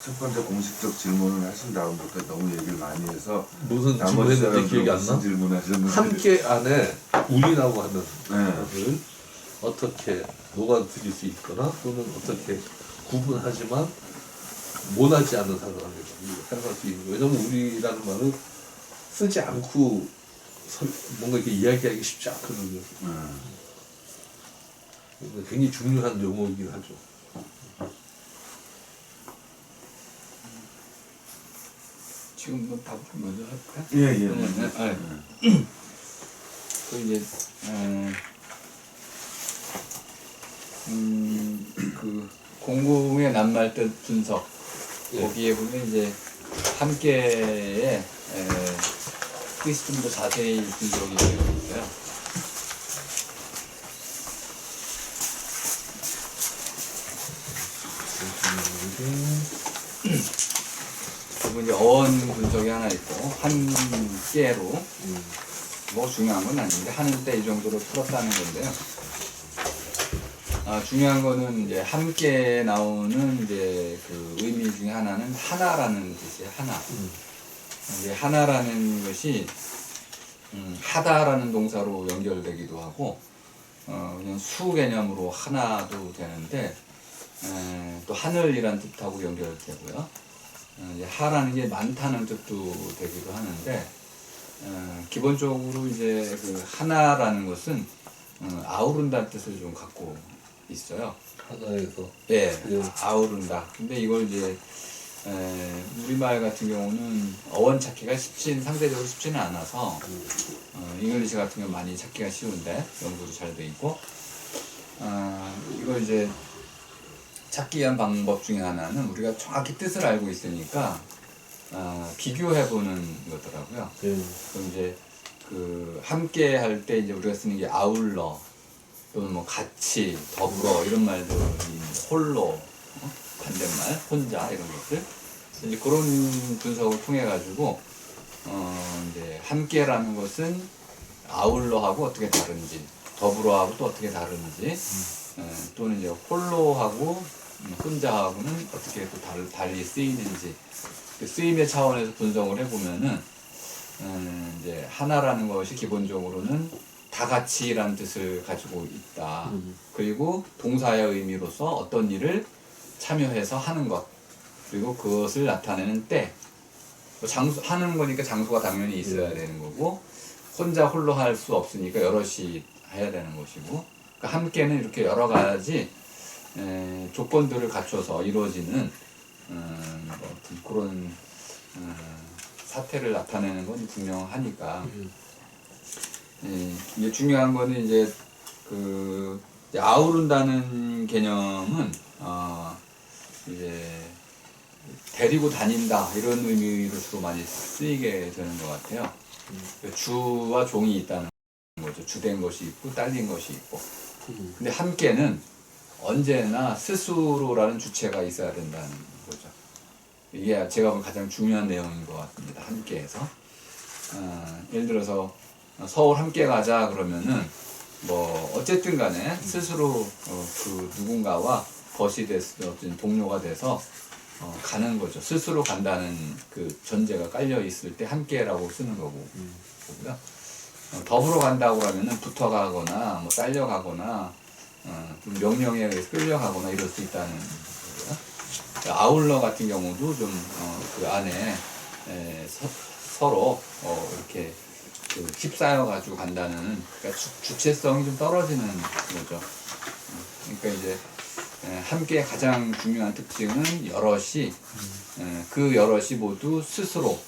첫 번째 공식적 질문을 하신 다음부터 너무 얘기를 많이 해서 무슨 나머지 질문했는지 기억이 안 무슨 나? 질문하셨는지 함께 안에 우리라고 하는 네. 것을 어떻게 녹아들일 수 있거나 또는 어떻게 구분하지만 모나지 않는 사람에게 생각할 수 있는 거예요. 왜냐면 우리라는 말은 쓰지 않고 뭔가 이렇게 이야기하기 쉽지 않거든요. 굉장히 중요한 용어이긴 하죠. 지금 뭐 답을 먼저 할까? 예예. 그 이제 그 공공의 낱말뜻 분석 거기에 보면 이제 함께의 뜻이 좀 더 자세히 분석이 되어 있어요. 그리고 이제 어원 분석이 하나 있고 함께로 뭐 중요한 건 아닌데 하는 때 이 정도로 풀었다는 건데요. 중요한 거는 이제 함께 나오는 이제 그 의미 중에 하나는 하나라는 뜻이에요. 하나. 이제 하나라는 것이 하다라는 동사로 연결되기도 하고 그냥 수 개념으로 하나도 되는데 또 하늘이란 뜻하고 연결되고요. 이제 하라는 게 많다는 뜻도 되기도 하는데 기본적으로 이제 그 하나라는 것은 아우른다는 뜻을 좀 갖고 있어요. 하나에서 예, 아우른다. 근데 이걸 이제 우리말 같은 경우는 어원 찾기가 상대적으로 쉽지는 않아서 잉글리시 같은 경우 많이 찾기가 쉬운데 연구도 잘 돼 있고 이걸 이제 찾기 위한 방법 중에 하나는 우리가 정확히 뜻을 알고 있으니까 비교해보는 거더라고요. 그럼 이제 그 함께 할 때 이제 우리가 쓰는 게 아울러 또는 뭐 같이 더불어 이런 말들 홀로 반대말 혼자 이런 것들 이제 그런 분석을 통해 가지고 이제 함께라는 것은 아울러하고 어떻게 다른지 더불어하고 또 어떻게 다른지 또는 이제 홀로하고 혼자하고는 어떻게 또 달리 쓰이는지 그 쓰임의 차원에서 분석을 해보면은 이제 하나라는 것이 기본적으로는 다 같이라는 뜻을 가지고 있다. 그리고 동사의 의미로서 어떤 일을 참여해서 하는 것 그리고 그것을 나타내는 때 장소 하는 거니까 장소가 당연히 있어야 되는 거고 혼자 홀로 할 수 없으니까 여럿이 해야 되는 것이고 그러니까 함께는 이렇게 여러 가지 조건들을 갖춰서 이루어지는 그런 사태를 나타내는 건 분명하니까 이게 중요한 거는 이제 그 아우른다는 개념은 이제 데리고 다닌다 이런 의미로 주로 많이 쓰이게 되는 것 같아요. 주와 종이 있다는 거죠. 주된 것이 있고 딸린 것이 있고. 근데 함께는 언제나 스스로라는 주체가 있어야 된다는 거죠. 이게 제가 본 가장 중요한 내용인 것 같습니다. 함께해서 예를 들어서 서울 함께 가자 그러면은 뭐 어쨌든 간에 스스로 그 누군가와 벗이 돼서 동료가 돼서 가는 거죠. 스스로 간다는 그 전제가 깔려 있을 때 함께라고 쓰는 거고요. 더불어 간다고 하면은 붙어가거나 뭐 딸려가거나 명령에 의해서 끌려가거나 이럴 수 있다는 거고요. 아울러 같은 경우도 좀 그 안에 서로 이렇게 그 휩싸여 가지고 간다는 그러니까 주체성이 좀 떨어지는 거죠. 그러니까 이제 함께 가장 중요한 특징은 여럿이 그 여럿이 모두 스스로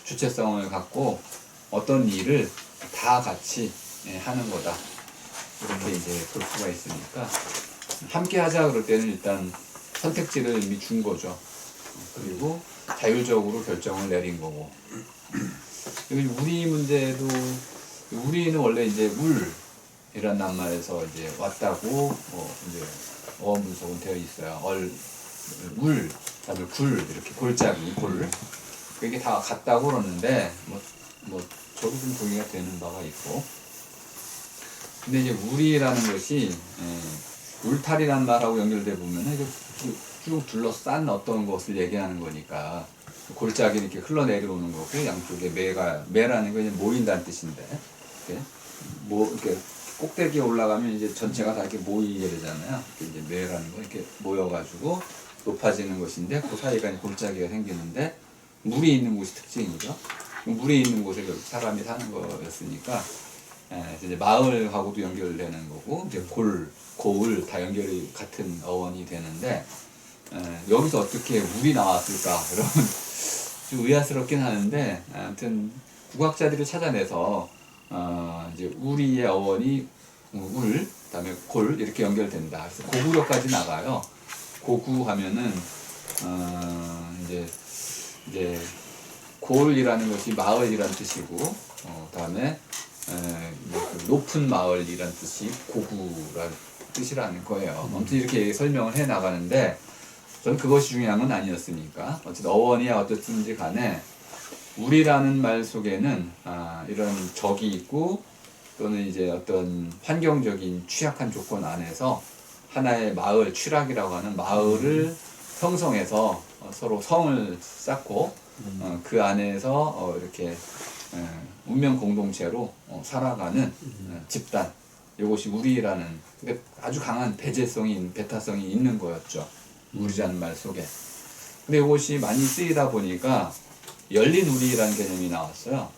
주체성을 갖고 어떤 일을 다 같이 하는 거다. 이렇게 이제 볼 수가 있으니까 함께 하자 그럴 때는 일단 선택지를 이미 준 거죠. 그리고 자율적으로 결정을 내린 거고. 우리 문제도 우리는 원래 이제 울이란 낱말에서 이제 왔다고 이제 어원 분석은 되어 있어요. 울, 그다음에 굴 이렇게 골짜기 골 그게 다 같다고 그러는데 뭐 저도 좀 동의가 되는 바가 있고. 근데 이제 울이라는 것이 울타리라는 말하고 연결돼 보면은 쭉 둘러싼 어떤 것을 얘기하는 거니까 골짜기 이렇게 흘러내려오는 거고 양쪽에 매라는 건 이제 모인다는 뜻인데 이렇게 꼭대기에 올라가면 이제 전체가 다 이렇게 모이게 되잖아요. 이제 매라는 거 이렇게 모여가지고 높아지는 것인데 그 사이가 골짜기가 생기는데 물이 있는 곳이 특징이죠. 물이 있는 곳에 사람이 사는 거였으니까 이제 마을하고도 연결되는 거고 이제 고을 다 연결이 같은 어원이 되는데 여기서 어떻게 물이 나왔을까 그러면 좀 의아스럽긴 하는데 아무튼 국학자들이 찾아내서 이제 우리의 어원이 그다음에 골 이렇게 연결된다. 그래서 고구려까지 나가요. 고구 하면은 이제 골이라는 것이 마을이란 뜻이고 그다음에 높은 마을이란 뜻이 고구라는 뜻이라는 거예요. 아무튼 이렇게 설명을 해 나가는데 저는 그것이 중요한 건 아니었으니까 어쨌든 어원이 어떻든지 간에 우리라는 말 속에는 이런 적이 있고 또는 이제 어떤 환경적인 취약한 조건 안에서 하나의 마을, 취락이라고 하는 마을을 형성해서 서로 성을 쌓고 그 안에서 이렇게 운명 공동체로 살아가는 집단, 이것이 우리라는 아주 강한 배타성이 있는 거였죠. 우리라는 말 속에. 근데 이것이 많이 쓰이다 보니까 열린 우리라는 개념이 나왔어요.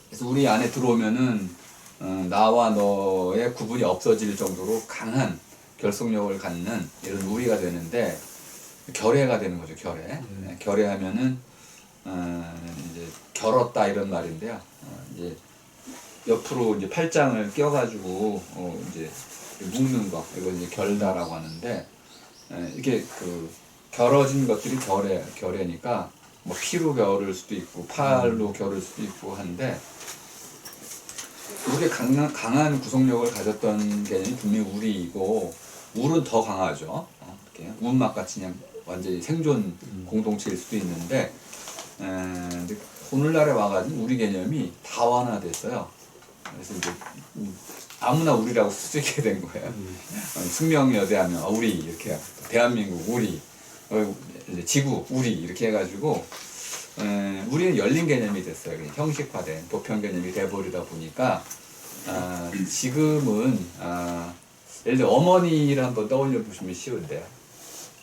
그래서 우리 안에 들어오면은 나와 너의 구분이 없어질 정도로 강한 결속력을 갖는 이런 우리가 되는데 결애가 되는 거죠. 결애하면은 이제 결었다 이런 말인데요. 이제 옆으로 이제 팔짱을 껴가지고 이제 묶는 거 이걸 이제 결다라고 하는데 이렇게 그 결어진 것들이 결애니까 뭐 피로 겨를 수도 있고 팔로 겨를 수도 있고 한데 이렇게 강한 구속력을 가졌던 개념이 분명히 우리이고 울은 더 강하죠. 이렇게 운막같이 그냥 완전히 생존 공동체일 수도 있는데 근데 오늘날에 와가지고 우리 개념이 다원화됐어요. 그래서 이제 아무나 우리라고 쓸 수 있게 된 거예요. 숙명여대하면 우리 이렇게 대한민국 우리 이제 지구 우리 이렇게 해가지고 우리는 열린 개념이 됐어요. 형식화된 보편 개념이 돼버리다 보니까 지금은 예를 들어 어머니를 한번 떠올려 보시면 쉬운데요.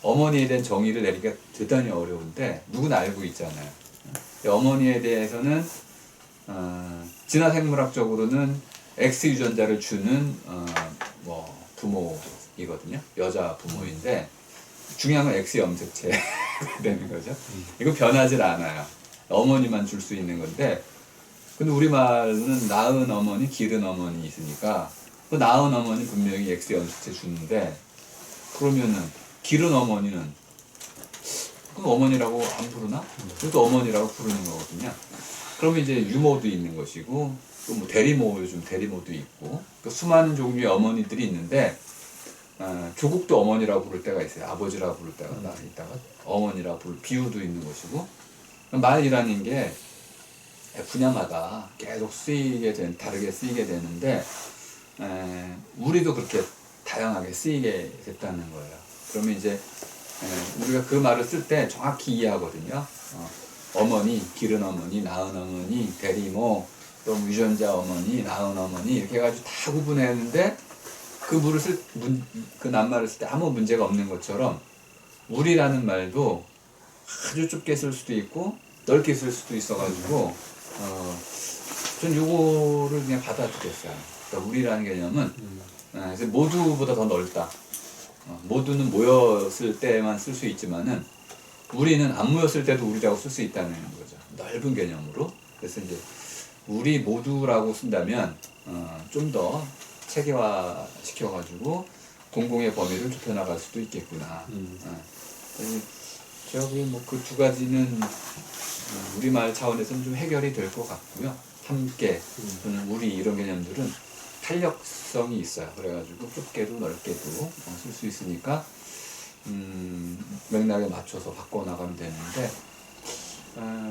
어머니에 대한 정의를 내리기가 대단히 어려운데 누구나 알고 있잖아요. 어머니에 대해서는 진화생물학적으로는 X 유전자를 주는 뭐 부모이거든요. 여자 부모인데 중요한 건 X 염색체가 되는 거죠. 이거 변하질 않아요. 어머니만 줄 수 있는 건데 근데 우리말은 낳은 어머니, 기른 어머니 있으니까 그 낳은 어머니 분명히 X 염색체 주는데 그러면은 기른 어머니는 그럼 어머니라고 안 부르나? 그래도 어머니라고 부르는 거거든요. 그러면 이제 유모도 있는 것이고 또 뭐 대리모 요즘 대리모도 있고 그 수많은 종류의 어머니들이 있는데 조국도 어머니라고 부를 때가 있어요. 아버지라고 부를 때가 있다가 어머니라고 부를 비유도 있는 것이고 말이라는 게 분야마다 계속 다르게 쓰이게 되는데 우리도 그렇게 다양하게 쓰이게 됐다는 거예요. 그러면 이제 우리가 그 말을 쓸 때 정확히 이해하거든요. 어머니, 기른 어머니, 낳은 어머니, 대리모, 또 유전자 어머니, 낳은 어머니 이렇게 해가지고 다 구분했는데 그 낱말을 쓸 때 아무 문제가 없는 것처럼 우리라는 말도 아주 좁게 쓸 수도 있고 넓게 쓸 수도 있어가지고 전 요거를 그냥 받아들였어요. 그러니까 우리라는 개념은 그래서 모두보다 더 넓다. 모두는 모였을 때만 쓸 수 있지만은 우리는 안 모였을 때도 우리라고 쓸 수 있다는 거죠. 넓은 개념으로. 그래서 이제 우리 모두라고 쓴다면 좀 더 체계화 시켜가지고 공공의 범위를 좁혀나갈 수도 있겠구나. 저기 뭐 그 두 가지는 우리말 차원에서는 좀 해결이 될 것 같고요. 함께 또는 우리 이런 개념들은 탄력성이 있어요. 그래가지고 좁게도 넓게도 쓸 수 있으니까 맥락에 맞춰서 바꿔나가면 되는데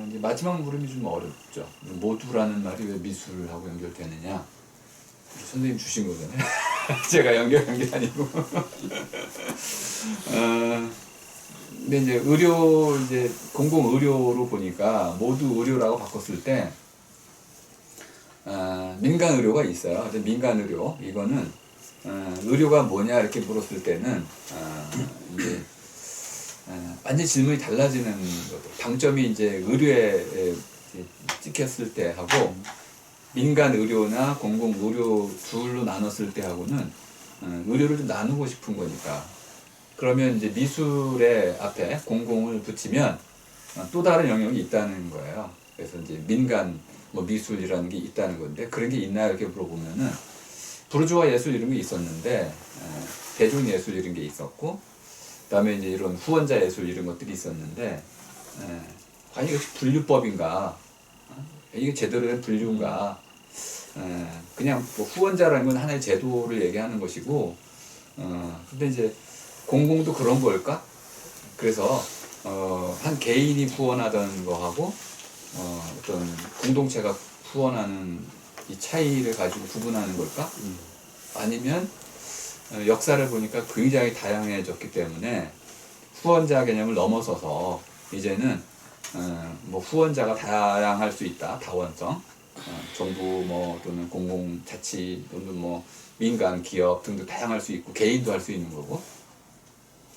이제 마지막 물음이 좀 어렵죠. 모두라는 말이 왜 미술하고 연결되느냐. 선생님 주신 거잖아요. 제가 연결한 게 아니고 근데 이제 의료 이제 공공 의료로 보니까 모두 의료라고 바꿨을 때 민간 의료가 있어요. 그래서 민간 의료 이거는 의료가 뭐냐 이렇게 물었을 때는 이제 완전 질문이 달라지는 거죠. 방점이 이제 의료에 찍혔을 때 하고 민간 의료나 공공 의료 둘로 나눴을 때 하고는 의료를 좀 나누고 싶은 거니까. 그러면 이제 미술의 앞에 공공을 붙이면 또 다른 영역이 있다는 거예요. 그래서 이제 민간 뭐 미술이라는 게 있다는 건데 그런 게 있나 이렇게 물어보면은 부르주아 예술 이런 게 있었는데 대중 예술 이런 게 있었고 그다음에 이제 이런 후원자 예술 이런 것들이 있었는데 과연 이것이 분류법인가? 이게 제대로 된 분류인가? 그냥 뭐 후원자라는 건 하나의 제도를 얘기하는 것이고 근데 이제 공공도 그런 걸까? 그래서 한 개인이 후원하던 거하고 어떤 공동체가 후원하는 이 차이를 가지고 구분하는 걸까? 아니면 역사를 보니까 굉장히 다양해졌기 때문에 후원자 개념을 넘어서서 이제는 뭐 후원자가 다양할 수 있다. 다원성. 정부 뭐 또는 공공자치 또는 뭐 민간 기업 등도 다양할 수 있고 개인도 할 수 있는 거고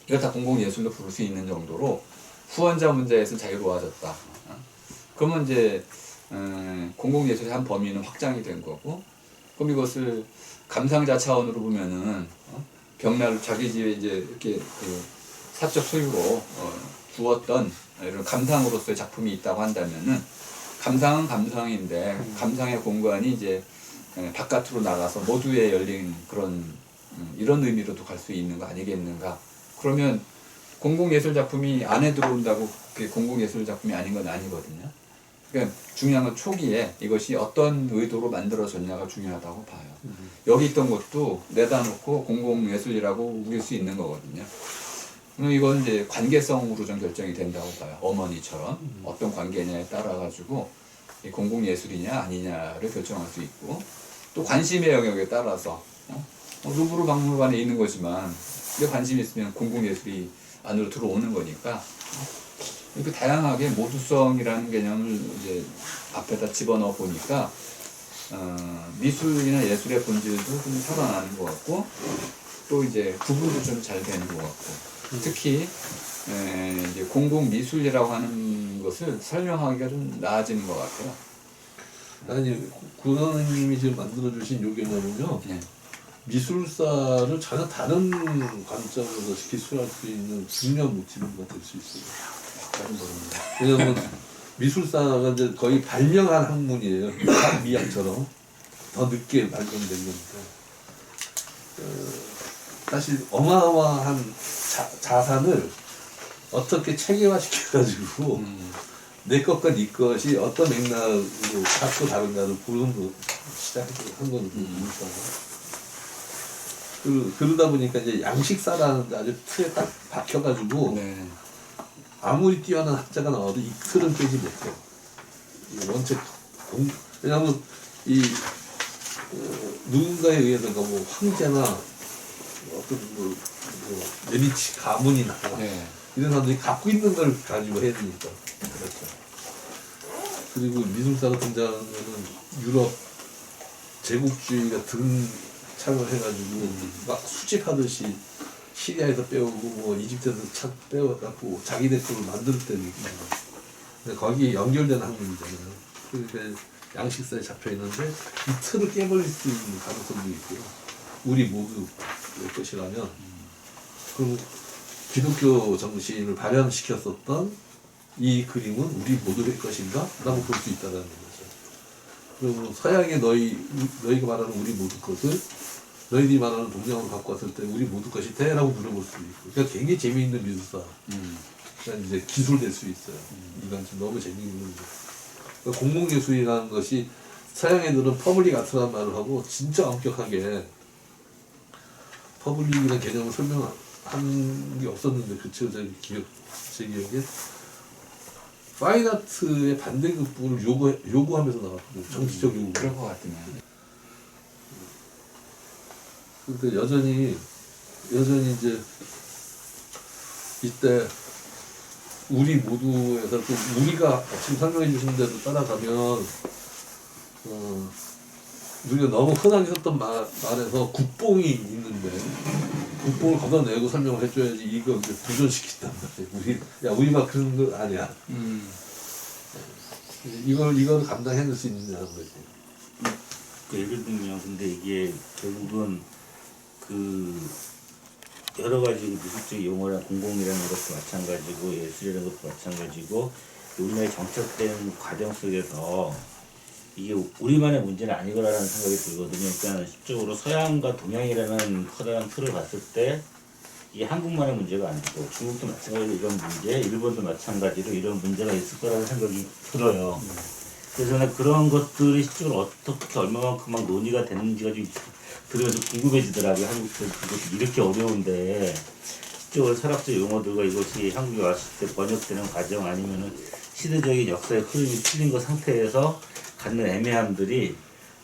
이거 다 공공예술로 부를 수 있는 정도로 후원자 문제에서 자유로워졌다. 그러면 이제 공공예술의 한 범위는 확장이 된 거고 그럼 이것을 감상자 차원으로 보면은 벽날 자기 집에 이제 이렇게 그 사적 소유로 주었던 이런 감상으로서의 작품이 있다고 한다면은 감상은 감상인데 감상의 공간이 이제 바깥으로 나가서 모두에 열린 그런 이런 의미로도 갈 수 있는 거 아니겠는가? 그러면 공공예술 작품이 안에 들어온다고 그게 공공예술 작품이 아닌 건 아니거든요. 그러니까 중요한 건 초기에 이것이 어떤 의도로 만들어졌냐가 중요하다고 봐요. 여기 있던 것도 내다 놓고 공공예술이라고 우길 수 있는 거거든요. 그럼 이건 이제 관계성으로 좀 결정이 된다고 봐요. 어머니처럼 어떤 관계냐에 따라 가지고 공공예술이냐 아니냐를 결정할 수 있고 또 관심의 영역에 따라서 루브르 박물관에 있는 거지만 내 관심이 있으면 공공예술이 안으로 들어오는 거니까 이렇게 다양하게 모두성이라는 개념을 이제 앞에다 집어넣어 보니까 미술이나 예술의 본질도 좀 살아나는 것 같고 또 이제 구분도 좀 잘 되는 것 같고 특히 이제 공공 미술이라고 하는 것을 설명하기가 좀 나아지는 것 같아요. 아니 구선생님이 지금 만들어주신 요 개념은요. 네. 미술사를 전혀 다른 관점으로 기술할 수 있는 중요한 모티브가 될 수 있어요. 다른 모릅니다. 왜냐면 미술사가 이제 거의 발명한 학문이에요. 미학처럼 더 늦게 발견된 거니까. 사실 어마어마한 자산을 어떻게 체계화시켜가지고 내 것과 네 것이 어떤 맥락으로 갖고 다른가를 보는 거 시작한 거는 미술사가. 그러다 보니까 이제 양식사라는 아주 틀에 딱 박혀가지고 네. 아무리 뛰어난 학자가 나와도 이 틀은 깨지 못해. 이 원체 왜냐하면 이 누군가에 의해서가 뭐 황제나 어떤 뭐 메디치 가문이나 네. 이런 사람들이 갖고 있는 걸 가지고 해야 되니까. 그렇죠. 그리고 미술사가 등장하는 거는 유럽 제국주의가 등창을 해가지고 막 수집하듯이 시리아에서 빼오고 뭐 이집트에서 착 빼와갖고 자기네 걸로 만들 때니까. 근데 거기에 연결된 학문이잖아요. 그러니까 양식사에 잡혀 있는데 이 틀을 깨버릴 수 있는 가능성도 있고요. 우리 모두의 것이라면 그럼 기독교 정신을 발현시켰었던 이 그림은 우리 모두의 것인가? 라고 볼 수 있다는 거죠. 그리고 서양의 너희가 말하는 우리 모두 것을 너희들이 말하는 동양으로 갖고 왔을 때 우리 모두 것이 대라고 물어볼 수도 있고. 그러니까 굉장히 재미있는 미술사. 그러니까 이제 기술될 수 있어요. 이건 좀 너무 재미있는 거죠. 그러니까 공공예술이라는 것이 서양 애들은 퍼블릭 아트라는 말을 하고 진짜 엄격하게 퍼블릭이라는 개념을 설명한 게 없었는데 그쵸 제 기억에 파인아트의 반대급부를 요구하면서 나왔거든요. 정치적 요구. 그럴 것 같으면. 근데 여전히 이제 이때 우리 모두에서 또 우리가 지금 설명해 주신 대로 따라가면 우리가 너무 흔하게 썼던 말에서 국뽕이 있는데 국뽕을 걷어내고 설명을 해줘야지 이거 이제 부존시킨단 말이야. 우리가 그런 거 아니야. 이걸 감당해낼 수 있느냐는 거지. 예를 들면 근데 이게 결국은 그 여러 가지 미술적 용어나 공공이라는 것도 마찬가지고 예술이라는 것도 마찬가지고 우리나라의 정착된 과정 속에서 이게 우리만의 문제는 아니거라는 생각이 들거든요. 그러니까 실적으로 서양과 동양이라는 커다란 틀을 봤을 때 이게 한국만의 문제가 아니고 중국도 마찬가지로 이런 문제, 일본도 마찬가지로 이런 문제가 있을 거라는 생각이 들어요. 그래서 는 그런 것들이 실적으로 어떻게 얼마만큼 막 논의가 되는지가 좀 들으면서 궁금해지더라고요. 한국도 그것이 이렇게 어려운데 실적으로 철학적 용어들과 이것이 한국에 왔을 때 번역되는 과정 아니면은 시대적인 역사의 흐름이 틀린 것 상태에서 갖는 애매함들이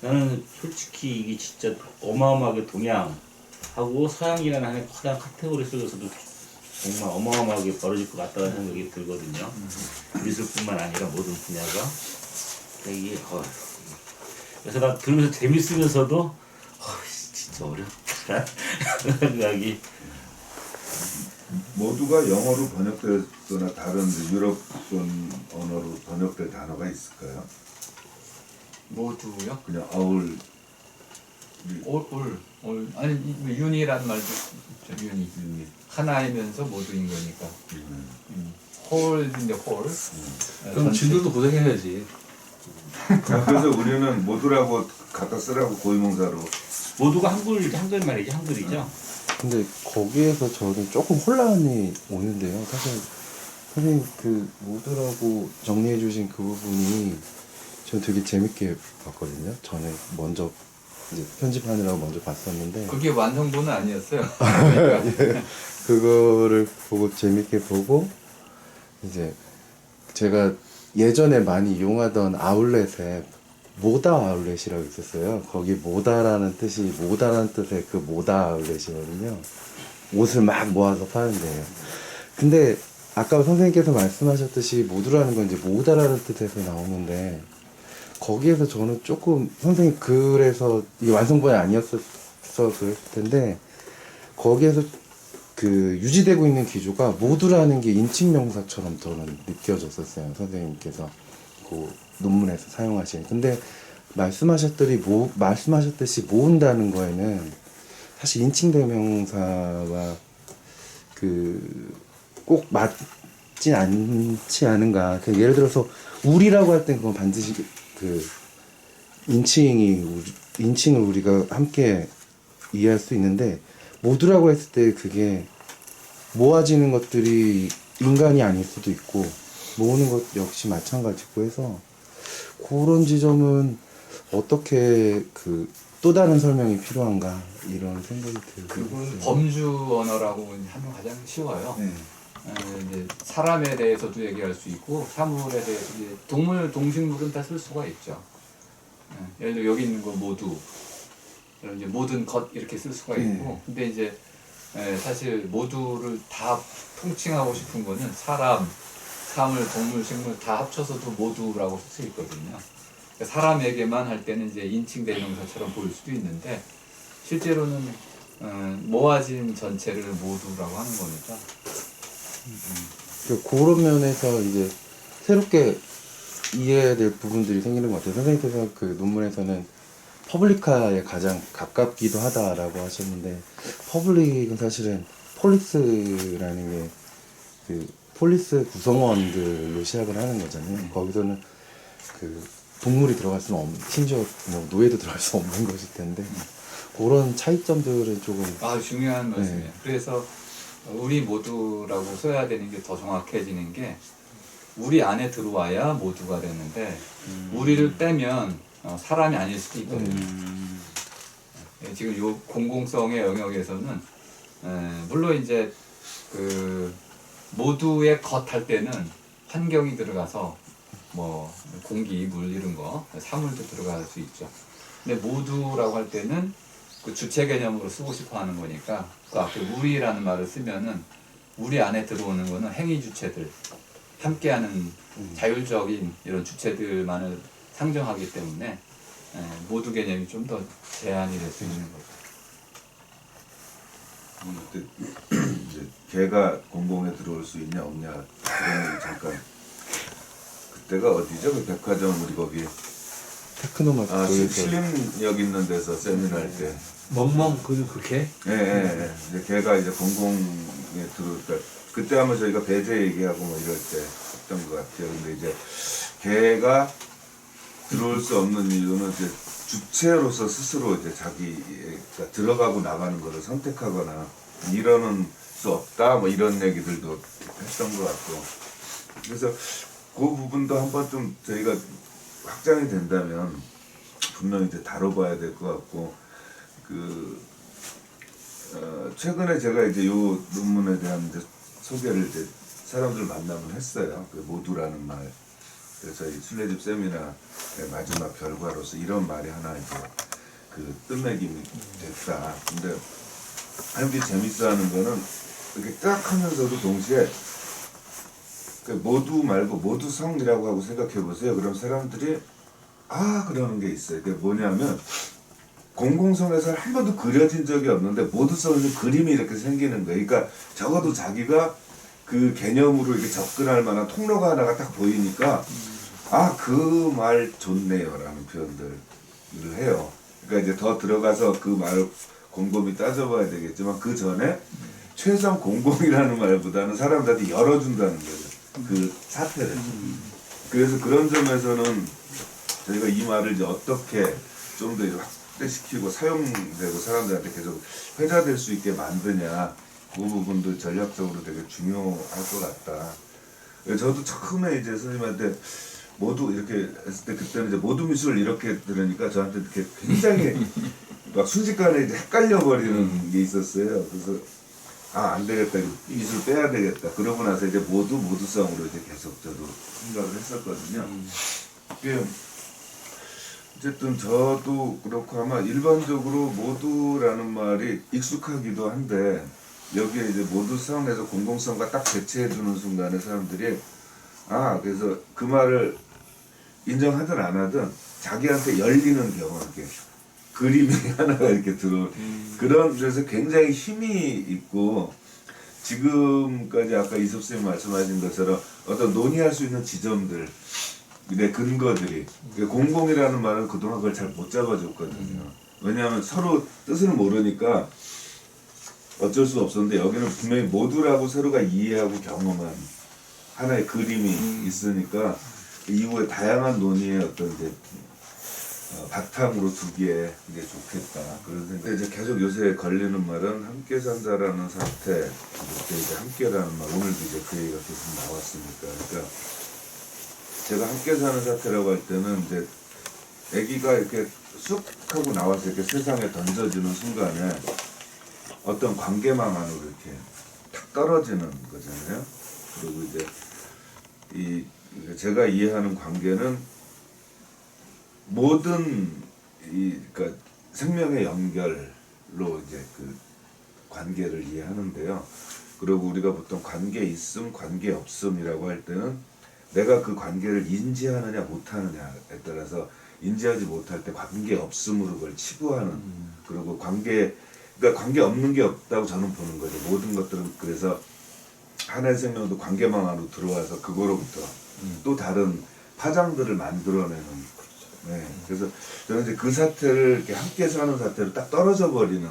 나는 솔직히 이게 진짜 어마어마하게 동양하고 서양이라는 하나의 커다란 카테고리 속에서도 정말 어마어마하게 벌어질 것 같다는 생각이 들거든요. 미술뿐만 아니라 모든 분야가. 이게 그래서 나 들으면서 재밌으면서도 진짜 어렵다 생각이. 모두가 영어로 번역되거나 다른 유럽권 언어로 번역된 단어가 있을까요? 모두요? 그냥 아울 올 아니 윤이라는 말도 있죠. 윤이 하나이면서 모두인 거니까. 홀인데 홀. 그럼 지들도 고생해야지. 그래서 우리는 모두라고 갖다 쓰라고 고유명사로. 모두가 한글말이죠. 한글이죠. 근데 거기에서 저는 조금 혼란이 오는데요. 사실 선생님 그 모두라고 정리해 주신 그 부분이 전 되게 재밌게 봤거든요. 전에 먼저 이제 편집하느라고 먼저 봤었는데 그게 완성본은 아니었어요. 예, 그거를 보고 재밌게 보고 이제 제가 예전에 많이 이용하던 아울렛에 모다 아울렛이라고 있었어요. 거기 모다라는 뜻이 모다라는 뜻의 그 모다 아울렛이거든요. 옷을 막 모아서 파는 데예요. 근데 아까 선생님께서 말씀하셨듯이 모두라는 건 이제 모다라는 뜻에서 나오는데 거기에서 저는 조금 선생님 그래서 이게 완성본이 아니었어 그랬을 텐데 거기에서 그 유지되고 있는 기조가 모두라는 게 인칭명사처럼 저는 느껴졌었어요. 선생님께서 그 논문에서 사용하신. 근데 말씀하셨듯이 모은다는 거에는 사실 인칭대명사와 그 꼭 맞지 않지 않은가. 예를 들어서 우리라고 할 땐 그건 반드시 그 인칭을 우리가 함께 이해할 수 있는데 모두라고 했을 때 그게 모아지는 것들이 인간이 아닐 수도 있고 모으는 것 역시 마찬가지고 해서 그런 지점은 어떻게 그 또 다른 설명이 필요한가 이런 생각이 들고 그건 범주 언어라고 하면 가장 쉬워요. 네. 이제 사람에 대해서도 얘기할 수 있고 사물에 대해서 이제 동물 동식물은 다 쓸 수가 있죠. 예를 들어 여기 있는 거 모두 이제 모든 것 이렇게 쓸 수가 있고 근데 이제 사실 모두를 다 통칭하고 싶은 거는 사람, 사물, 동물, 식물 다 합쳐서도 모두라고 쓸 수 있거든요. 그러니까 사람에게만 할 때는 이제 인칭 대명사처럼 보일 수도 있는데 실제로는 모아진 전체를 모두라고 하는 거니까. 그런 면에서 이제 새롭게 이해해야 될 부분들이 생기는 것 같아요. 선생님께서 그 논문에서는 퍼블리카에 가장 가깝기도 하다라고 하셨는데 퍼블릭은 사실은 폴리스라는 게 그 폴리스 구성원들로 시작을 하는 거잖아요. 거기서는 그 동물이 들어갈 수는 없는, 심지어 뭐 노예도 들어갈 수 없는 것일 텐데 그런 차이점들은 조금 중요한 말씀이에요. 그래서 우리 모두라고 써야 되는 게 더 정확해지는 게 우리 안에 들어와야 모두가 되는데 우리를 빼면 사람이 아닐 수도 있거든요. 지금 요 공공성의 영역에서는 물론 이제 그 모두의 것 할 때는 환경이 들어가서 뭐 공기, 물 이런 거 사물도 들어갈 수 있죠. 근데 모두라고 할 때는 그 주체 개념으로 쓰고 싶어 하는 거니까 그 앞에 우리라는 말을 쓰면은 우리 안에 들어오는 거는 행위 주체들 함께하는 자율적인 이런 주체들만을 상정하기 때문에 모두 개념이 좀 더 제한이 될 수 있는 거죠. 그때 이제 개가 공공에 들어올 수 있냐 없냐 그런 얘기 잠깐. 그때가 어디죠? 그 백화점 우리 거기 테크노마트 쪽에서 신림역 있는 데서 세미나 할 때. 멍멍 그 개? 예. 이제 걔가 이제 공공에 들어올까 그때 하면 저희가 배제 얘기하고 뭐 이럴 때 했던 것 같아요. 근데 이제 걔가 들어올 수 없는 이유는 이제 주체로서 스스로 이제 자기가 들어가고 나가는 것을 선택하거나 이러는 수 없다 뭐 이런 얘기들도 했던 것 같고. 그래서 그 부분도 한번 좀 저희가 확장이 된다면 분명히 이제 다뤄봐야 될 것 같고. 최근에 제가 이제 요 논문에 대한 이제 소개를 이제 사람들 만나면 했어요. 그 모두라는 말. 그래서 저희 순례집 세미나의 마지막 결과로서 이런 말이 하나 이제 그 끝맺음이 됐다. 근데 사람들이 재밌어하는 거는 이렇게 딱 하면서도 동시에 그 모두 말고 모두성이라고 하고 생각해 보세요. 그럼 사람들이 그러는 게 있어요. 그게 뭐냐면 공공성에서 한 번도 그려진 적이 없는데 모두성에서 그림이 이렇게 생기는 거예요. 그러니까 적어도 자기가 그 개념으로 이렇게 접근할 만한 통로가 하나가 딱 보이니까 그 말 좋네요라는 표현들을 해요. 그러니까 이제 더 들어가서 그 말을 곰곰이 따져봐야 되겠지만 그 전에 최소한 공공이라는 말보다는 사람들한테 열어준다는 거죠. 그 사태를. 그래서 그런 점에서는 저희가 이 말을 이제 어떻게 좀 더 확대시키고 사용되고 사람들한테 계속 회자될 수 있게 만드냐 그 부분도 전략적으로 되게 중요할 것 같다. 저도 처음에 이제 선생님한테 모두 이렇게 했을 때 그때는 이제 모두 미술 이렇게 들으니까 저한테 이렇게 굉장히 막 순식간에 이제 헷갈려 버리는 게 있었어요. 그래서 안 되겠다 미술 빼야 되겠다. 그러고 나서 이제 모두성으로 이제 계속 저도 생각을 했었거든요. 어쨌든 저도 그렇고 아마 일반적으로 모두라는 말이 익숙하기도 한데 여기에 이제 모두성에서 공공성과 딱 대체해주는 순간에 사람들이 그래서 그 말을 인정하든 안 하든 자기한테 열리는 경우 이렇게 그림이 하나가 이렇게 들어온 그런 데서 굉장히 힘이 있고 지금까지 아까 이섭 선생님 말씀하신 것처럼 어떤 논의할 수 있는 지점들 내 근거들이 공공이라는 말은 그동안 그걸 잘 못 잡아줬거든요. 왜냐하면 서로 뜻을 모르니까 어쩔 수 없었는데 여기는 분명히 모두라고 서로가 이해하고 경험한 하나의 그림이 있으니까 이후에 다양한 논의의 어떤 이제 바탕으로 두기에 이제 좋겠다 그런 생각. 이제 계속 요새 걸리는 말은 함께 산다라는 사태, 이렇게 이제 함께라는 말 오늘도 이제 그 얘기가 계속 나왔으니까. 그러니까 제가 함께 사는 사태라고 할 때는 이제 아기가 이렇게 쑥 하고 나와서 이렇게 세상에 던져지는 순간에 어떤 관계망 안으로 이렇게 탁 떨어지는 거잖아요. 그리고 이제 제가 이해하는 관계는 모든 그러니까 생명의 연결로 이제 그 관계를 이해하는데요. 그리고 우리가 보통 관계 있음, 관계 없음이라고 할 때는 내가 그 관계를 인지하느냐 못하느냐에 따라서 인지하지 못할 때 관계 없음으로 그걸 치부하는 그리고 그러니까 관계 없는 게 없다고 저는 보는 거죠. 모든 것들은 그래서 하나의 생명도 관계망 안으로 들어와서 그거로부터 또 다른 파장들을 만들어내는. 네. 그래서 저는 이제 그 사태를 이렇게 함께 사는 사태로 딱 떨어져 버리는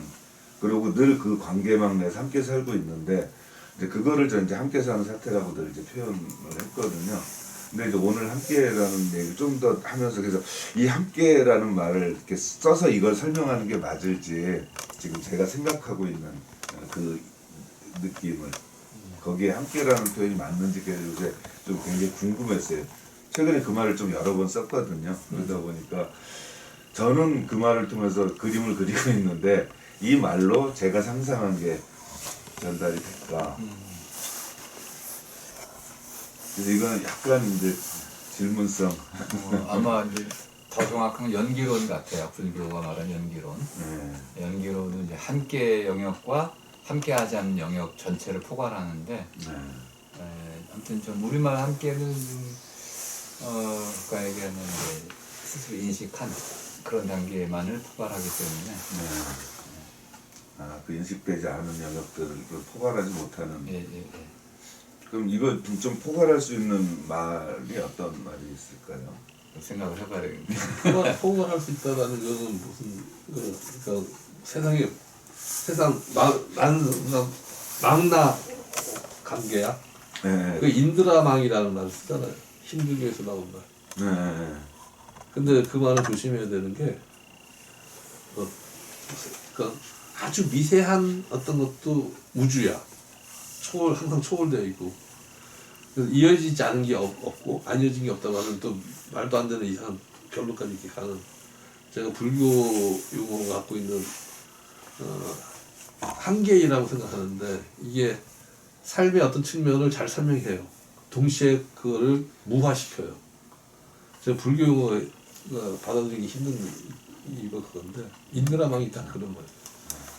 그리고 늘 그 관계망 내에서 함께 살고 있는데 이제 그거를 저는 이제 함께 사는 사태라고들 이제 표현을 했거든요. 근데 이제 오늘 함께라는 얘기 좀 더 하면서 그래서 이 함께라는 말을 이렇게 써서 이걸 설명하는 게 맞을지 지금 제가 생각하고 있는 그 느낌을 거기에 함께라는 표현이 맞는지 요새 좀 굉장히 궁금했어요. 최근에 그 말을 좀 여러 번 썼거든요. 그러다 보니까 저는 그 말을 통해서 그림을 그리고 있는데 이 말로 제가 상상한 게 전달이 될까. 그래서 이건 약간 이제 질문성. 아마 이제 더 정확한 연기론 같아요. 불교가 말하는 연기론. 연기론은 이제 함께 영역과 함께하지 않는 영역 전체를 포괄하는데 아무튼 좀 우리말 함께는 아까 얘기하는 이제 스스로 인식한 그런 단계만을 포괄하기 때문에 그 인식되지 않은 영역들을 포괄하지 못하는. 예. 그럼 이거 좀 포괄할 수 있는 말이 어떤 말이 있을까요? 생각을 해봐야 되겠네. 포괄할 수 있다라는 것은 무슨 그러니까 세상 망나 관계야. 네. 그 인드라망이라는 말을 쓰잖아요. 힌두교에서 나온 말. 네. 근데 그 말을 조심해야 되는 게 그러니까 아주 미세한 어떤 것도 우주야. 항상 초월되어 있고. 그래서 이어지지 않은 게 없고 안 이어진 게 없다고 하면 또 말도 안 되는 이상한 결론까지 이렇게 가는, 제가 불교 용어가 갖고 있는 한계이라고 생각하는데, 이게 삶의 어떤 측면을 잘 설명해요. 동시에 그거를 무화시켜요. 제가 불교 용어가 받아들이기 힘든 이유가 그건데, 인드라망이 딱 그런 말이에요.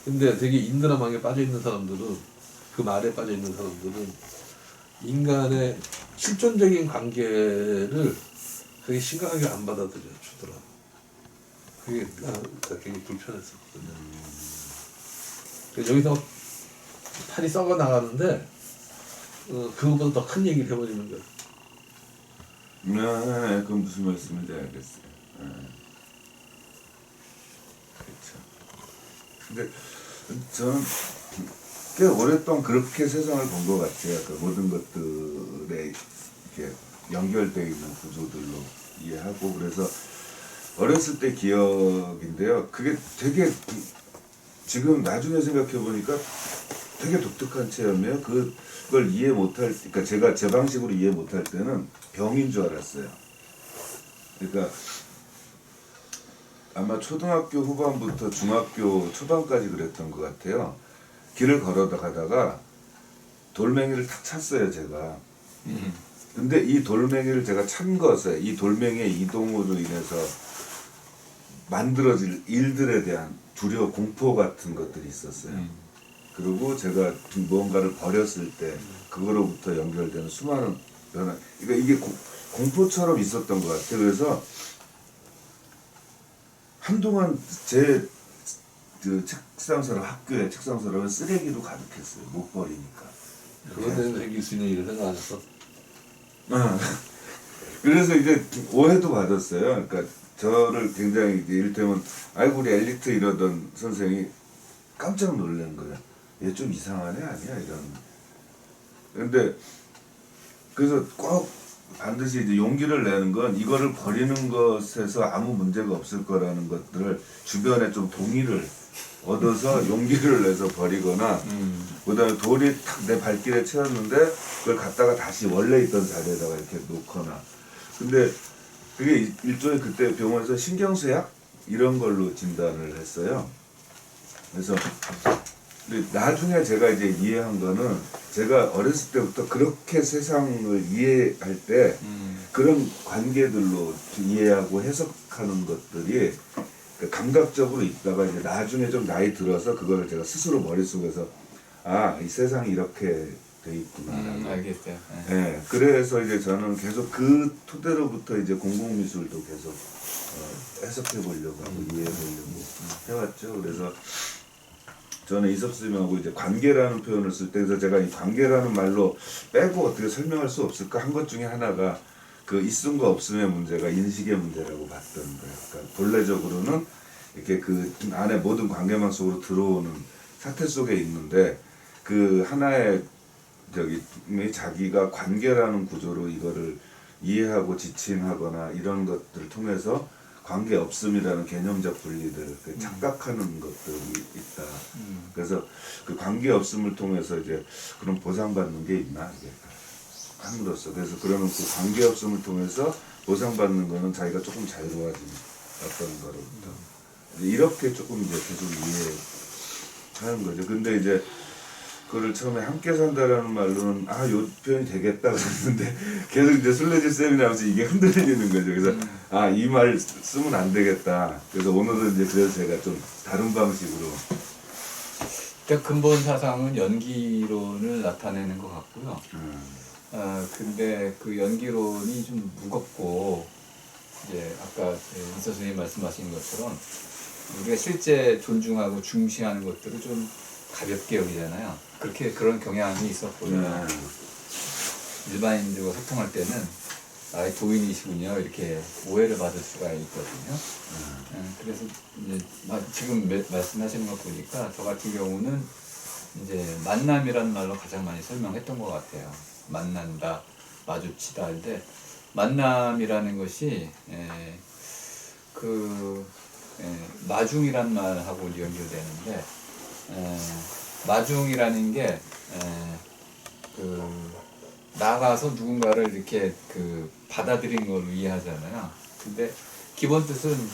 근데 되게 인드라망에 빠져있는 사람들은, 그 말에 빠져있는 사람들은 인간의 실존적인 관계를 되게 심각하게 안 받아들여 주더라고. 그게 굉장히 불편했었거든요. 여기서 팔이 썩어 나가는데 그거보다 더 큰 얘기를 해버리는 거야. 네, 그건 무슨 말씀인지 알겠어요. 네. 그렇죠. 근데 저는 꽤 오랫동안 그렇게 세상을 본 것 같아요. 그 모든 것들에 이렇게 연결되어 있는 구조들로 이해하고, 그래서 어렸을 때 기억인데요. 그게 되게 지금 나중에 생각해 보니까 되게 독특한 체험이에요. 그걸 이해 못할, 그러니까 제가 제 방식으로 이해 못할 때는 병인 줄 알았어요. 그러니까 아마 초등학교 후반부터 중학교 초반까지 그랬던 것 같아요. 길을 걸어가다가 돌멩이를 탁 찼어요, 제가. 근데 이 돌멩이를 제가 찬 것에, 이 돌멩이의 이동으로 인해서 만들어질 일들에 대한 두려워, 공포 같은 것들이 있었어요. 그리고 제가 무언가를 버렸을 때 그거로부터 연결되는 수많은 변화, 그러니까 이게 공포처럼 있었던 것 같아요. 그래서 한동안 제 책상서랍, 학교에 책상서랍은 쓰레기로 가득했어요. 못 버리니까. 그것 때문에 생길 수 있는 일을 생각 안 했어. 그래서 이제 오해도 받았어요. 그러니까 저를 굉장히 이제 이를테면 아이고 우리 엘리트 이러던 선생이 깜짝 놀란 거예요. 얘 좀 이상한 애 아니야 이런. 근데 그래서 꼭 반드시 이제 용기를 내는 건 이거를 버리는 것에서 아무 문제가 없을 거라는 것들을 주변에 좀 동의를 얻어서 용기를 내서 버리거나, 그다음에 돌이 탁 내 발길에 채웠는데 그걸 갖다가 다시 원래 있던 자리에다가 이렇게 놓거나. 근데 그게 일종의 그때 병원에서 신경쇠약 이런 걸로 진단을 했어요. 그래서 근데 나중에 제가 이제 이해한 거는, 제가 어렸을 때부터 그렇게 세상을 이해할 때 그런 관계들로 이해하고 해석하는 것들이 감각적으로 있다가 이제 나중에 좀 나이 들어서 그거를 제가 스스로 머릿속에서 이 세상이 이렇게 돼 있구나. 알겠어요. 네, 그래서 이제 저는 계속 그 토대로부터 이제 공공미술도 계속 해석해 보려고 하고 이해해 보려고 해왔죠. 그래서 저는 이섭스님하고 이제 관계라는 표현을 쓸 때, 그래서 제가 이 관계라는 말로 빼고 어떻게 설명할 수 없을까 한 것 중에 하나가 그 있음과 없음의 문제가 인식의 문제라고 봤던 거예요. 그러니까 본래적으로는 이렇게 그 안에 모든 관계망 속으로 들어오는 사태 속에 있는데, 그 하나의 자기가 관계라는 구조로 이거를 이해하고 지침하거나 이런 것들을 통해서 관계 없음이라는 개념적 분리들, 착각하는 것들이 있다. 그래서 그 관계 없음을 통해서 이제 그런 보상받는 게 있나 이게 함으로써, 그래서 그러면 그 관계 없음을 통해서 보상받는 거는 자기가 조금 자유로워진 어떤 거로부터 이렇게 조금 이제 계속 이해하는 거죠. 근데 이제 그거를 처음에 함께 산다라는 말로는 요 표현이 되겠다 그랬는데 계속 이제 술래집 세미나하면서 이게 흔들리는 거죠. 그래서 이 말 쓰면 안 되겠다. 그래서 오늘은 이제 그래서 제가 좀 다른 방식으로. 근본 사상은 연기론을 나타내는 것 같고요. 근데 그 연기론이 좀 무겁고 이제 아까 이 선생님이 말씀하신 것처럼 우리가 실제 존중하고 중시하는 것들을 좀 가볍게 여기잖아요. 그렇게 그런 경향이 있었거든요. 일반인들과 소통할 때는 아, 도인이시군요. 이렇게 오해를 받을 수가 있거든요. 그래서 이제 지금 말씀하시는 거 보니까 저 같은 경우는 이제 만남이라는 말로 가장 많이 설명했던 것 같아요. 만난다, 마주치다 할 때 만남이라는 것이 마중이란 말하고 연결되는데 마중이라는 게 나가서 누군가를 이렇게 받아들인 걸 이해하잖아요. 근데 기본 뜻은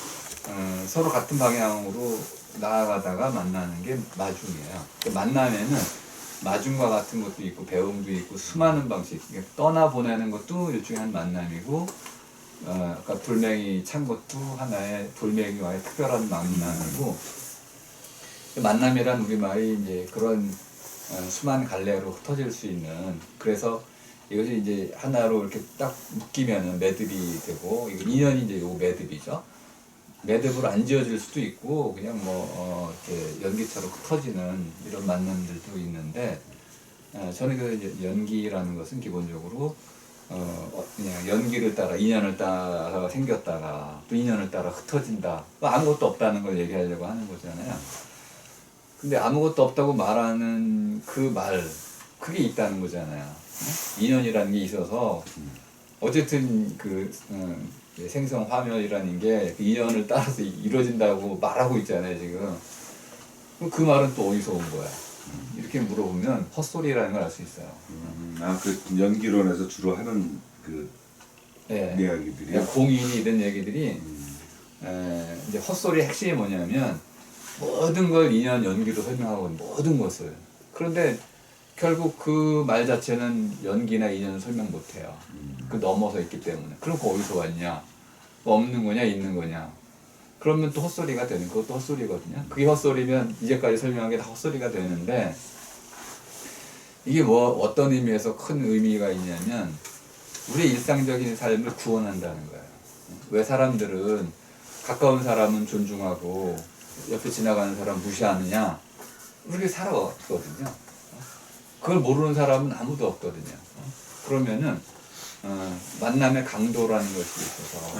서로 같은 방향으로 나아가다가 만나는 게 마중이에요. 그 만남에는 마중과 같은 것도 있고 배움도 있고 수많은 방식, 떠나보내는 것도 일종의 한 만남이고 아까 돌멩이 찬 것도 하나의 돌멩이와의 특별한 만남이고 만남이란 우리말이 이제 그런 수많은 갈래로 흩어질 수 있는 그래서 이것이 이제 하나로 이렇게 딱 묶이면은 매듭이 되고 이거 인연이 이제 요 매듭이죠. 매듭으로 안 지어질 수도 있고 그냥 이렇게 연기처럼 흩어지는 이런 만남들도 있는데 저는 그 이제 연기라는 것은 기본적으로 그냥 연기를 따라 인연을 따라 생겼다가 또 인연을 따라 흩어진다. 아무것도 없다는 걸 얘기하려고 하는 거잖아요. 근데 아무것도 없다고 말하는 그 말 그게 있다는 거잖아요. 인연이라는 게 있어서 어쨌든 생성 화멸이라는 게 그 인연을 따라서 이루어진다고 말하고 있잖아요 지금. 그럼 그 말은 또 어디서 온 거야? 이렇게 물어보면 헛소리라는 걸 알 수 있어요. 그 연기론에서 주로 하는 이야기들이요? 공인이 이런 얘기들이 이제 헛소리의 핵심이 뭐냐면 모든 걸 인연 연기로 설명하고 모든 것을. 그런데 결국 그 말 자체는 연기나 인연을 설명 못해요. 그 넘어서 있기 때문에. 그럼 그 어디서 왔냐? 없는 거냐 있는 거냐? 그러면 또 헛소리가 되는 그것도 헛소리거든요. 그게 헛소리면 이제까지 설명한 게 다 헛소리가 되는데 이게 어떤 의미에서 큰 의미가 있냐면 우리 일상적인 삶을 구원한다는 거예요. 왜 사람들은 가까운 사람은 존중하고 옆에 지나가는 사람 무시하느냐? 우리가 살아왔거든요. 그걸 모르는 사람은 아무도 없거든요. 그러면은 만남의 강도라는 것이 있어서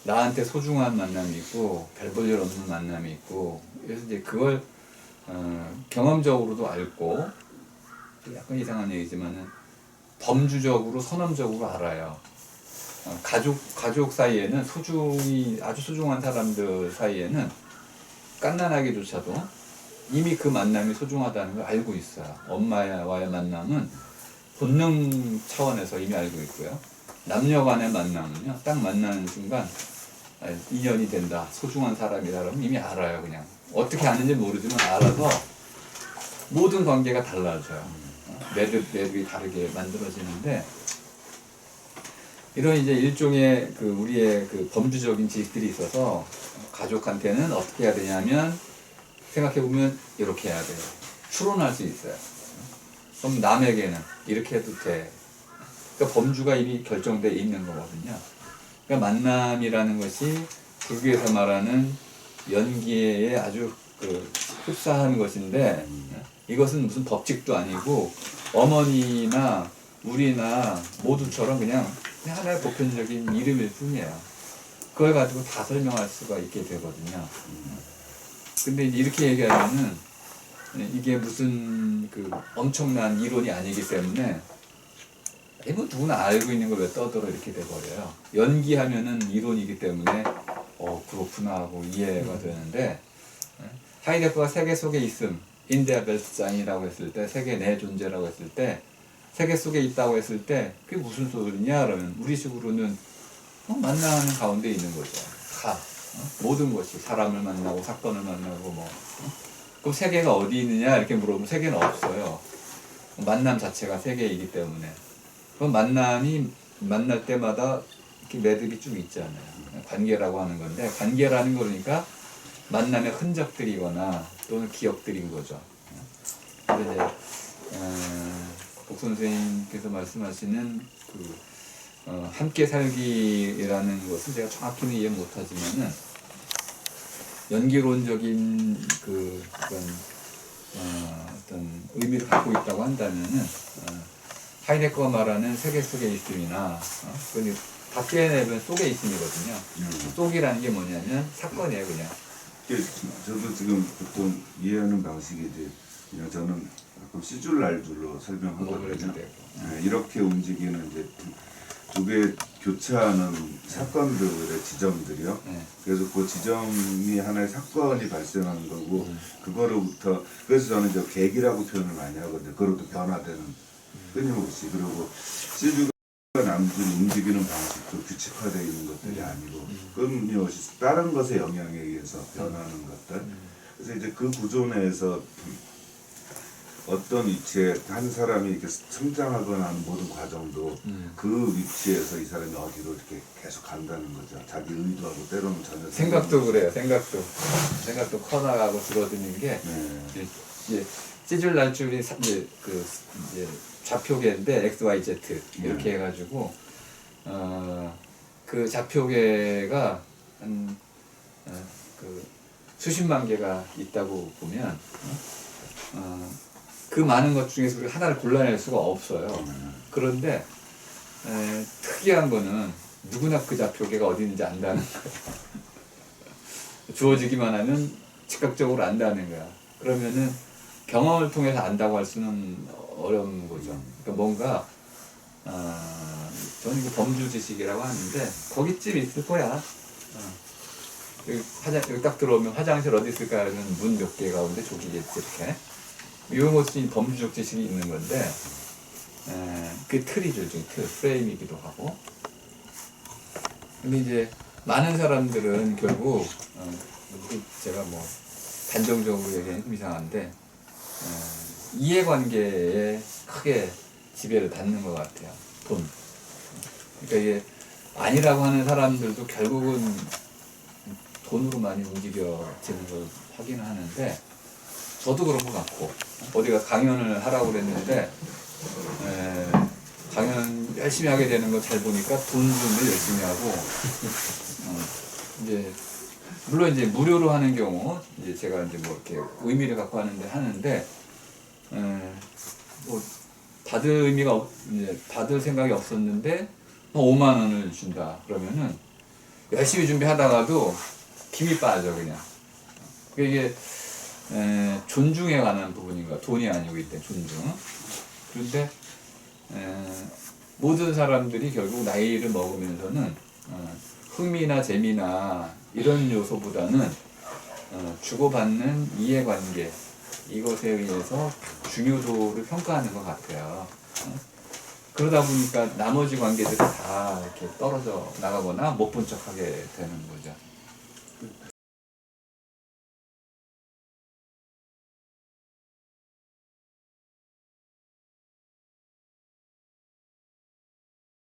나한테 소중한 만남이 있고 별 볼 일 없는 만남이 있고 그래서 이제 그걸 경험적으로도 알고 약간 이상한 얘기지만은 범주적으로 선언적으로 알아요. 가족 사이에는 아주 소중한 사람들 사이에는 깐난하게조차도 이미 그 만남이 소중하다는 걸 알고 있어요. 엄마와의 만남은 본능 차원에서 이미 알고 있고요. 남녀 간의 만남은요, 딱 만나는 순간 인연이 된다, 소중한 사람이다 그러면 이미 알아요. 그냥 어떻게 아는지 모르지만 알아서 모든 관계가 달라져요. 매듭이 다르게 만들어지는데 이런 이제 일종의 우리의 범주적인 지식들이 있어서 가족한테는 어떻게 해야 되냐면 생각해보면 이렇게 해야 돼요. 추론할 수 있어요. 그럼 남에게는 이렇게 해도 돼. 그러니까 범주가 이미 결정되어 있는 거거든요. 그러니까 만남이라는 것이 불교에서 말하는 연기에 아주 흡사한 것인데 이것은 무슨 법칙도 아니고 어머니나 우리나 모두처럼 그냥 하나의 보편적인 이름일 뿐이에요. 그걸 가지고 다 설명할 수가 있게 되거든요. 근데 이렇게 얘기하면은 이게 무슨 엄청난 이론이 아니기 때문에 뭐 누구나 알고 있는 걸 왜 떠들어 이렇게 돼버려요. 연기하면은 이론이기 때문에 그렇구나 하고 이해가 되는데 하이데거가 세계 속에 있음 인데아벨스장이라고 했을 때 세계 내 존재라고 했을 때 세계 속에 있다고 했을 때 그게 무슨 소리냐 그러면 우리식으로는 만나는 가운데 있는 거죠. 모든 것이 사람을 만나고 사건을 만나고 그럼 세계가 어디 있느냐 이렇게 물어보면 세계는 없어요. 만남 자체가 세계이기 때문에 그럼 만남이 만날 때마다 이렇게 매듭이 쭉 있잖아요. 관계라고 하는 건데 관계라는 거니까 만남의 흔적들이거나 또는 기억들인 거죠. 그래서 이제 복 선생님께서 말씀하시는 함께 살기라는 것은 제가 정확히는 이해 못하지만은 연기론적인 어떤 의미를 갖고 있다고 한다면은 하이데거가 말하는 세계 속에 있음이나 밖에 내면 속에 있음이거든요. 속이라는 게 뭐냐면 사건이에요, 그냥. 저도 지금 보통 이해하는 방식이 이제 그냥 저는 가끔 시줄 날줄로 설명하거든요. 네, 이렇게 움직이는 이제 두 개 교차하는 사건들의 지점들이요. 그래서 그 지점이 하나의 사건이 발생하는 거고 그거로부터 그래서 저는 이제 계기라고 표현을 많이 하거든요. 그것도 변화되는 끊임없이 그리고 시주가 남긴 움직이는 방식도 규칙화되어 있는 것들이 아니고 끊임없이 다른 것의 영향에 의해서 변하는 것들. 그래서 이제 그 구조 내에서 어떤 위치에 한 사람이 이렇게 성장하거나 하는 모든 과정도 그 위치에서 이 사람이 어디로 이렇게 계속 간다는 거죠. 자기 의도하고 때로는 전혀 생각도 그래요. 생각도 커나가고 줄어드는 게 이제 찢을 날줄이 이제 좌표계인데 x, y, z 이렇게 해가지고 그 좌표계가 한 수십만 개가 있다고 보면 그 많은 것 중에서 우리가 하나를 골라낼 수가 없어요. 그런데 특이한 거는 누구나 그 좌표계가 어디 있는지 안다는 거예요. 주어지기만 하면 즉각적으로 안다는 거야. 그러면은 경험을 통해서 안다고 할 수는 어려운 거죠. 그러니까 뭔가 저는 이거 범주 지식이라고 하는데 거기쯤 있을 거야. 여기 딱 들어오면 화장실 어디 있을까 하는 문 몇 개 가운데 저기겠지 이렇게. 이런 것이 범주적 지식이 있는 건데 그 틀이죠. 일종의 틀, 프레임이기도 하고. 근데 이제 많은 사람들은 결국 제가 뭐 단정적으로 얘기하면 좀 이상한데 이해관계에 크게 지배를 받는 것 같아요. 돈. 그러니까 이게 아니라고 하는 사람들도 결국은 돈으로 많이 움직여지는 걸 확인을 하는데 저도 그런 것 같고 어디가 강연을 하라고 그랬는데 강연 열심히 하게 되는 거 잘 보니까 돈 주는데 열심히 하고 이제 물론 이제 무료로 하는 경우 이제 제가 이제 뭐 이렇게 의미를 갖고 하는데 뭐 받을 의미가 이제 받을 생각이 없었는데 5만 원을 준다 그러면은 열심히 준비하다가도 힘이 빠져 그냥. 이게 존중에 관한 부분인가 돈이 아니고 이때 존중. 그런데 모든 사람들이 결국 나이를 먹으면서는 흥미나 재미나 이런 요소보다는 주고받는 이해관계 이것에 의해서 중요도를 평가하는 것 같아요. 그러다 보니까 나머지 관계들이 다 이렇게 떨어져 나가거나 못 본 척하게 되는 거죠.